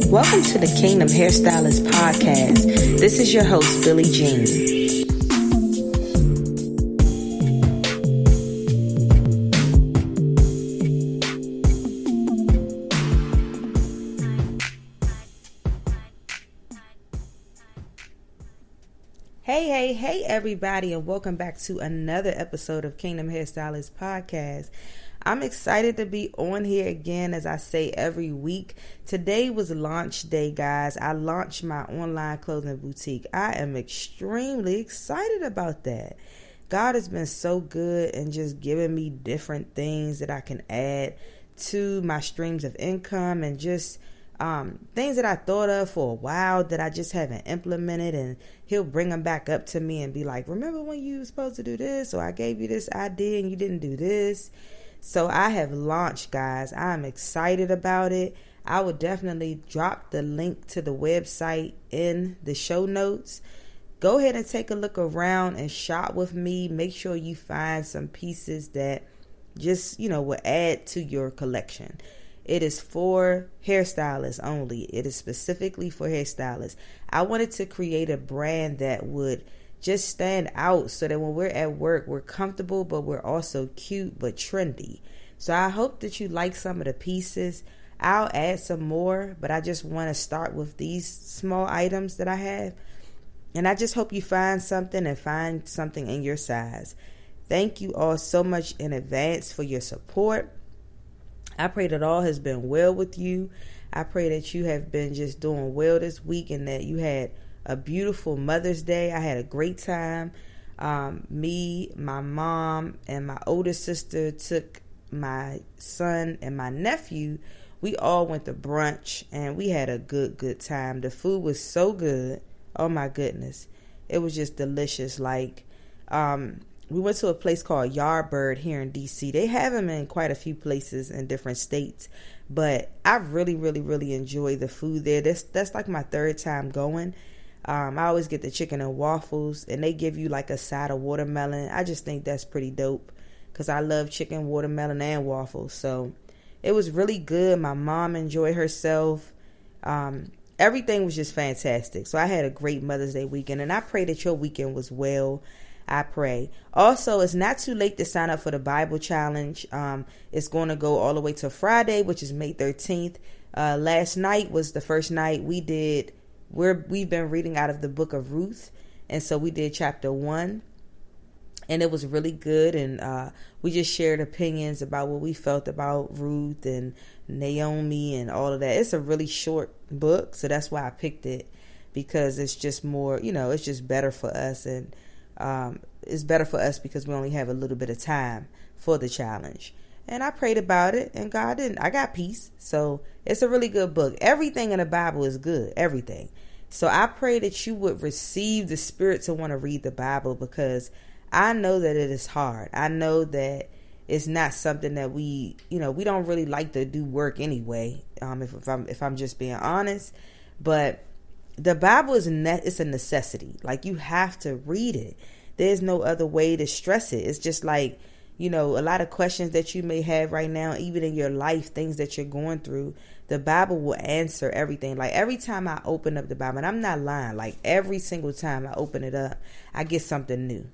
Welcome to the Kingdom Hairstylist podcast. This is your host, Billie Jean. Hey, everybody, and welcome back to another episode of Kingdom Hairstylist podcast. I'm excited to be on here again, as I say every week. Today was launch day, guys. I launched my online clothing boutique. I am extremely excited about that. God has been so good and just giving me different things that I can add to my streams of income, and just things that I thought of for a while that I just haven't implemented, and he'll bring them back up to me and be like, remember when you were supposed to do this, or I gave you this idea and you didn't do this. So I have launched, guys. I'm excited about it. I will definitely drop the link to the website in the show notes. Go ahead and take a look around and shop with me. Make sure you find some pieces that just, will add to your collection. It is for hairstylists only. It is specifically for hairstylists. I wanted to create a brand that would just stand out so that when we're at work, we're comfortable, but we're also cute but trendy. So I hope that you like some of the pieces. I'll add some more, but I just want to start with these small items that I have. And I just hope you find something in your size. Thank you all so much in advance for your support. I pray that all has been well with you. I pray that you have been just doing well this week, and that you had a beautiful Mother's Day. I had a great time. Me, my mom, and my older sister took my son and my nephew. We all went to brunch, and we had a good time. The food was so good. Oh my goodness. It was just delicious. We went to a place called Yardbird here in DC. They have them in quite a few places in different states, but I really enjoy the food there. That's like my third time going. I always get the chicken and waffles, and they give you like a side of watermelon. I just think that's pretty dope because I love chicken, watermelon, and waffles. So it was really good. My mom enjoyed herself. Everything was just fantastic. So I had a great Mother's Day weekend, and I pray that your weekend was well. I pray. Also, it's not too late to sign up for the Bible Challenge. It's going to go all the way to Friday, which is May 13th. Last night was the first night we've been reading out of the book of Ruth. And so we did chapter 1. And it was really good. And we just shared opinions about what we felt about Ruth and Naomi and all of that. It's a really short book. So that's why I picked it, because it's just more, it's just better for us. And it's better for us because we only have a little bit of time for the challenge. And I prayed about it, and I got peace. So it's a really good book. Everything in the Bible is good. Everything. So I pray that you would receive the spirit to want to read the Bible, because I know that it is hard. I know that it's not something that we don't really like to do work anyway. If I'm just being honest, but the Bible it's a necessity. Like, you have to read it. There's no other way to stress it. It's just like, a lot of questions that you may have right now, even in your life, things that you're going through, the Bible will answer everything. Like, every time I open up the Bible, and I'm not lying, like every single time I open it up, I get something new.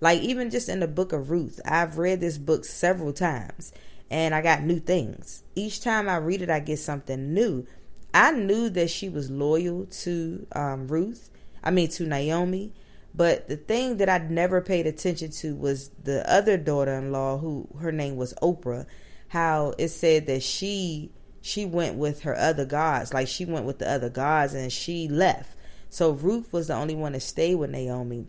Like, even just in the book of Ruth, I've read this book several times, and I got new things. Each time I read it, I get something new. I knew that she was loyal to to Naomi. But the thing that I'd never paid attention to was the other daughter-in-law, who her name was Oprah, how it said that she went with her other gods. Like, she went with the other gods and she left. So Ruth was the only one that stayed with Naomi.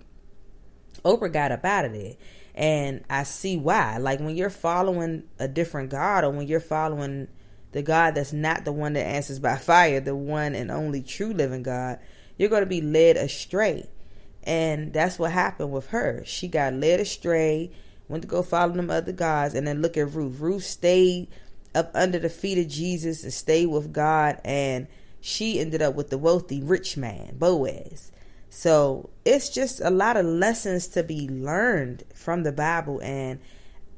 Oprah got up out of there. And I see why. Like, when you're following a different God, or when you're following the God that's not the one that answers by fire, the one and only true living God, you're going to be led astray. And that's what happened with her. She got led astray, went to go follow them other gods, and then look at Ruth. Ruth stayed up under the feet of Jesus and stayed with God, and she ended up with the wealthy rich man, Boaz. So it's just a lot of lessons to be learned from the Bible, and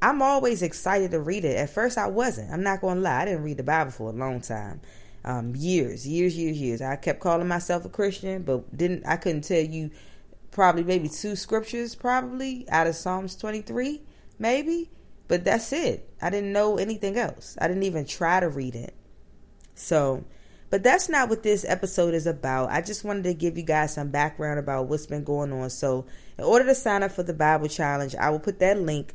I'm always excited to read it. At first I wasn't. I'm not going to lie. I didn't read the Bible for a long time. Years. I kept calling myself a Christian, but I couldn't tell you probably maybe 2 scriptures probably out of Psalms 23, maybe. But that's it. I didn't know anything else. I didn't even try to read it. So, but that's not what this episode is about. I just wanted to give you guys some background about what's been going on. So in order to sign up for the Bible challenge, I will put that link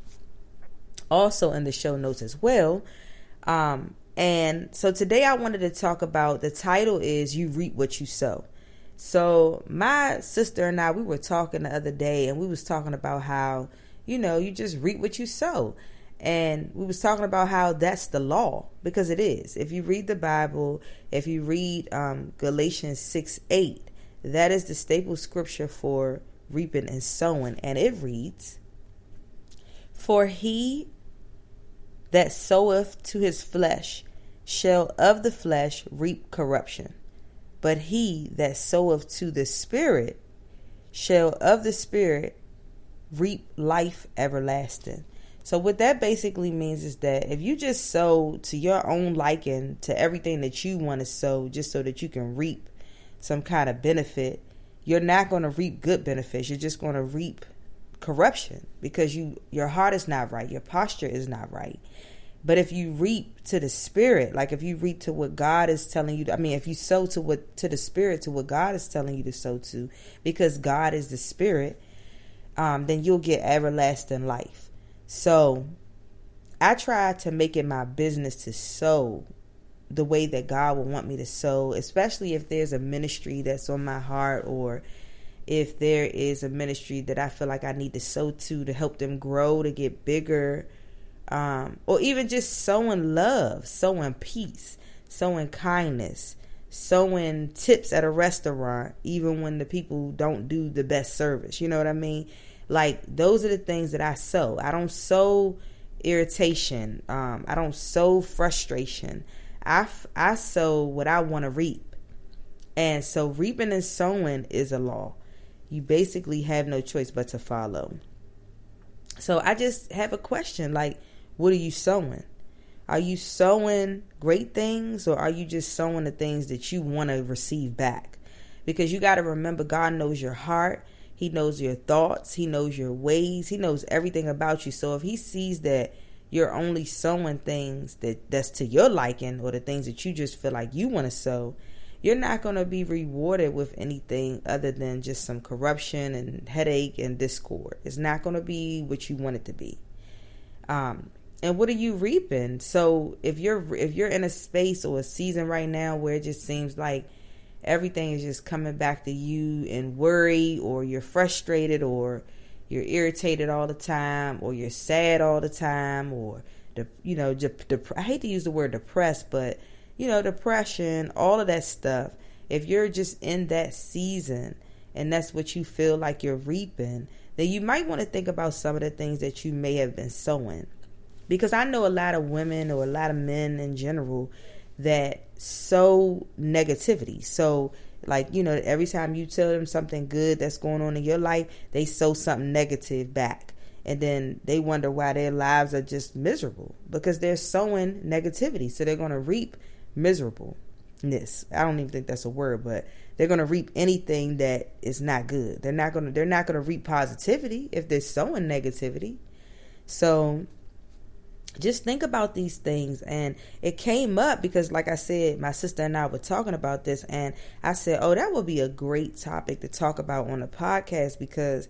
also in the show notes as well. And so today I wanted to talk about, the title is You Reap What You Sow. So my sister and I, we were talking the other day, and we was talking about how, you just reap what you sow. And we was talking about how that's the law, because it is. If you read the Bible, if you read Galatians 6:8, that is the staple scripture for reaping and sowing. And it reads, "For he that soweth to his flesh shall of the flesh reap corruption. But he that soweth to the Spirit shall of the Spirit reap life everlasting." So what that basically means is that if you just sow to your own liking, to everything that you want to sow, just so that you can reap some kind of benefit, you're not going to reap good benefits. You're just going to reap corruption, because your heart is not right. Your posture is not right. But if you reap to the Spirit, like if you reap to what God is telling you, if you sow to the Spirit, to what God is telling you to sow to, because God is the Spirit, then you'll get everlasting life. So I try to make it my business to sow the way that God will want me to sow, especially if there's a ministry that's on my heart, or if there is a ministry that I feel like I need to sow to help them grow, to get bigger, or even just sowing love, sowing peace, sowing kindness, sowing tips at a restaurant, even when the people don't do the best service. You know what I mean? Like, those are the things that I sow. I don't sow irritation. I don't sow frustration. I sow what I want to reap. And so reaping and sowing is a law. You basically have no choice but to follow. So I just have a question, like, what are you sowing? Are you sowing great things, or are you just sowing the things that you want to receive back? Because you got to remember, God knows your heart. He knows your thoughts. He knows your ways. He knows everything about you. So if he sees that you're only sowing things that's to your liking, or the things that you just feel like you want to sow, you're not going to be rewarded with anything other than just some corruption and headache and discord. It's not going to be what you want it to be. And what are you reaping? So if you're in a space or a season right now where it just seems like everything is just coming back to you in worry, or you're frustrated, or you're irritated all the time, or you're sad all the time, or I hate to use the word depressed, but depression, all of that stuff. If you're just in that season and that's what you feel like you're reaping, then you might want to think about some of the things that you may have been sowing. Because I know a lot of women, or a lot of men in general, that sow negativity. So like, every time you tell them something good that's going on in your life, they sow something negative back. And then they wonder why their lives are just miserable, because they're sowing negativity. So they're going to reap miserableness. I don't even think that's a word, but they're going to reap anything that is not good. They're not going to reap positivity if they're sowing negativity. So just think about these things. And it came up because, like I said, my sister and I were talking about this, and I said, oh, that would be a great topic to talk about on the podcast, because,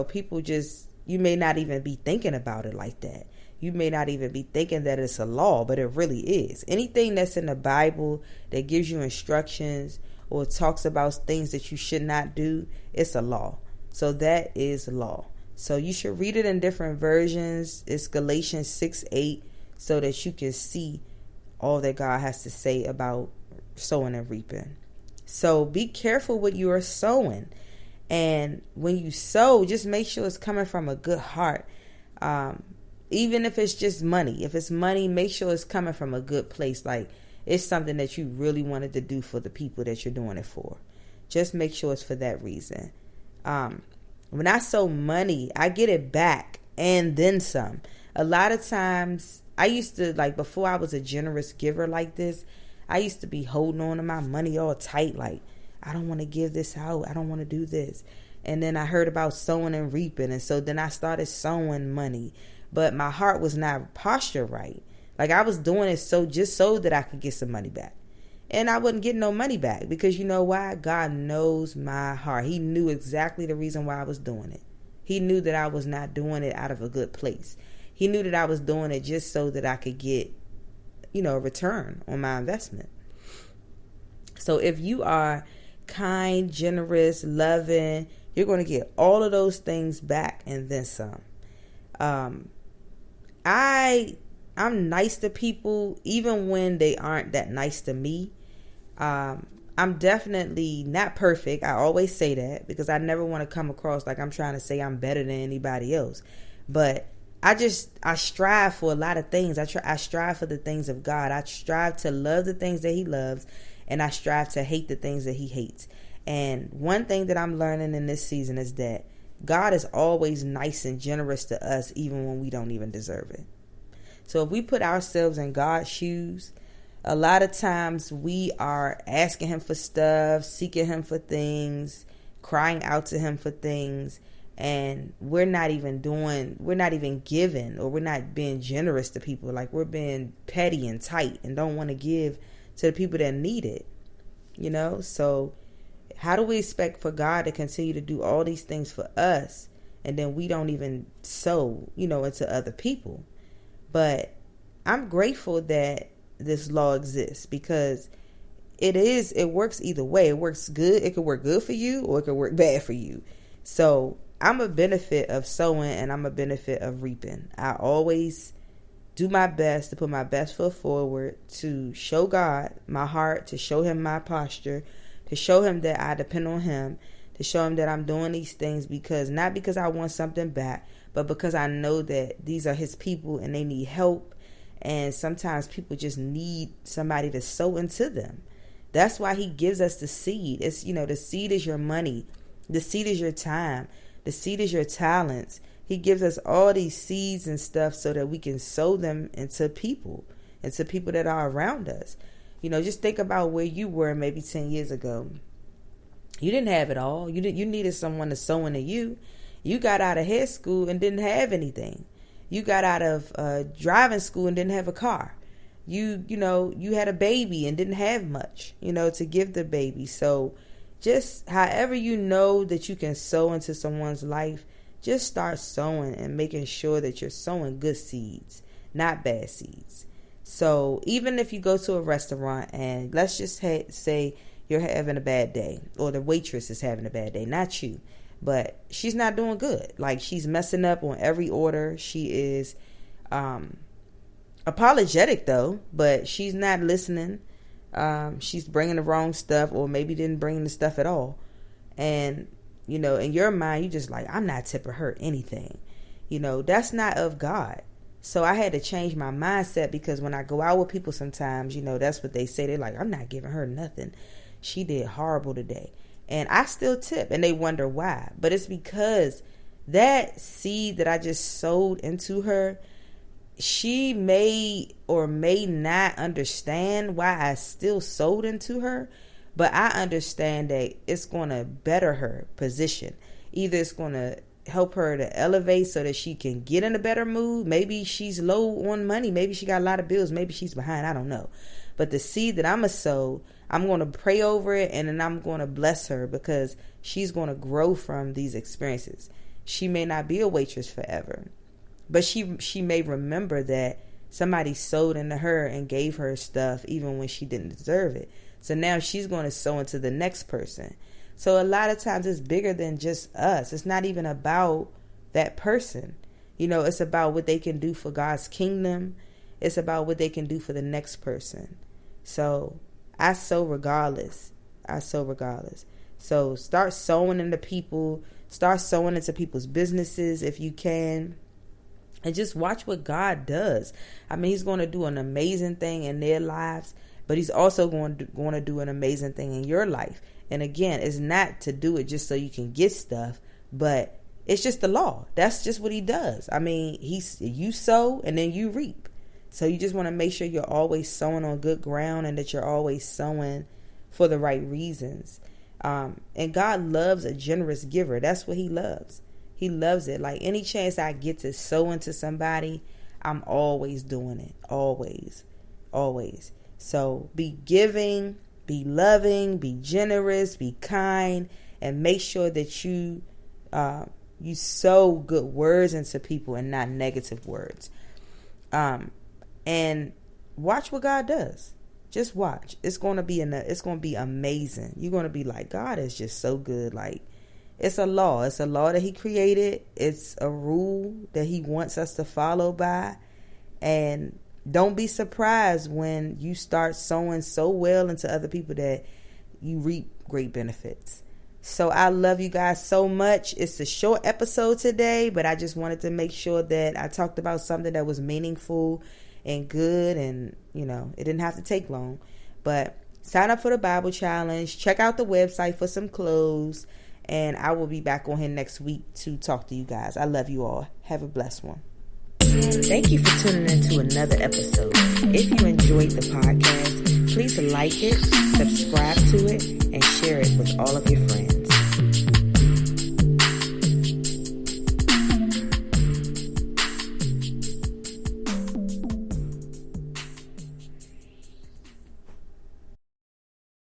people just, you may not even be thinking about it like that. You may not even be thinking that it's a law, but it really is. Anything that's in the Bible that gives you instructions or talks about things that you should not do, it's a law. So that is law. So you should read it in different versions. It's Galatians 6:8, so that you can see all that God has to say about sowing and reaping. So be careful what you are sowing. And when you sow, just make sure it's coming from a good heart. Even if it's just money. If it's money, make sure it's coming from a good place. Like, it's something that you really wanted to do for the people that you're doing it for. Just make sure it's for that reason. When I sow money, I get it back and then some. A lot of times, I used to, like, before I was a generous giver like this, I used to be holding on to my money all tight, like, I don't want to give this out. I don't want to do this. And then I heard about sowing and reaping. And so then I started sowing money. But my heart was not postured right. Like, I was doing it just so that I could get some money back. And I wouldn't get no money back, because you know why? God knows my heart. He knew exactly the reason why I was doing it. He knew that I was not doing it out of a good place. He knew that I was doing it just so that I could get, a return on my investment. So if you are kind, generous, loving, you're going to get all of those things back and then some. I'm nice to people even when they aren't that nice to me. I'm definitely not perfect. I always say that, because I never want to come across like I'm trying to say I'm better than anybody else. But I strive for a lot of things. I strive for the things of God. I strive to love the things that He loves, and I strive to hate the things that He hates. And one thing that I'm learning in this season is that God is always nice and generous to us, even when we don't even deserve it. So if we put ourselves in God's shoes, a lot of times we are asking Him for stuff, seeking Him for things, crying out to Him for things, and we're not even giving, or we're not being generous to people. Like, we're being petty and tight and don't want to give to the people that need it, So how do we expect for God to continue to do all these things for us, and then we don't even sow, into other people? But I'm grateful that this law exists, because it works either way. It works good. It could work good for you, or it could work bad for you. So I'm a benefit of sowing, and I'm a benefit of reaping. I always do my best to put my best foot forward, to show God my heart, to show Him my posture, to show Him that I depend on Him, to show Him that I'm doing these things not because I want something back, but because I know that these are His people and they need help. And sometimes people just need somebody to sow into them. That's why He gives us the seed. It's, the seed is your money. The seed is your time. The seed is your talents. He gives us all these seeds and stuff so that we can sow them into people that are around us. Just think about where you were maybe 10 years ago. You didn't have it all. You needed someone to sow into you. You got out of hair school and didn't have anything. You got out of driving school and didn't have a car. You had a baby and didn't have much, to give the baby. So just however that you can sow into someone's life, just start sowing and making sure that you're sowing good seeds, not bad seeds. So even if you go to a restaurant and let's just say you're having a bad day, or the waitress is having a bad day, not you, but she's not doing good. Like, she's messing up on every order. She is apologetic though, but she's not listening. She's bringing the wrong stuff, or maybe didn't bring the stuff at all. And, in your mind, you just like, I'm not tipping her anything. That's not of God. So I had to change my mindset, because when I go out with people sometimes, that's what they say. They're like, I'm not giving her nothing. She did horrible today. And I still tip, and they wonder why. But it's because that seed that I just sowed into her, she may or may not understand why I still sowed into her. But I understand that it's going to better her position. Either it's going to help her to elevate so that she can get in a better mood. Maybe she's low on money. Maybe she got a lot of bills. Maybe she's behind. I don't know. But the seed that I'm going to sow, I'm going to pray over it, and then I'm going to bless her, because she's going to grow from these experiences. She may not be a waitress forever, but she may remember that somebody sowed into her and gave her stuff even when she didn't deserve it. So now she's going to sow into the next person. So a lot of times it's bigger than just us. It's not even about that person. It's about what they can do for God's kingdom. It's about what they can do for the next person. So I sow regardless. So start sowing into people. Start sowing into people's businesses if you can. And just watch what God does. I mean, He's going to do an amazing thing in their lives, but He's also going to do an amazing thing in your life. And again, it's not to do it just so you can get stuff, but it's just the law. That's just what He does. I mean, you sow and then you reap. So you just want to make sure you're always sowing on good ground and that you're always sowing for the right reasons. And God loves a generous giver. That's what he loves. He loves it. Like any chance I get to sow into somebody, I'm always doing it. Always. Always. So be giving, be loving, be generous, be kind, and make sure that you sow good words into people and not negative words. And watch what God does. Just watch. It's going to be amazing. You're going to be like, God is just so good. Like, it's a law. It's a law that he created. It's a rule that he wants us to follow by. And don't be surprised when you start sowing so well into other people that you reap great benefits. So I love you guys so much. It's a short episode today, but I just wanted to make sure that I talked about something that was meaningful and good, and it didn't have to take long. But sign up for the Bible challenge, check out the website for some clothes, and I will be back on here next week to talk to you guys. I love you all. Have a blessed one. Thank you for tuning in to another episode. If you enjoyed the podcast, please like it, subscribe to it, and share it with all of your friends.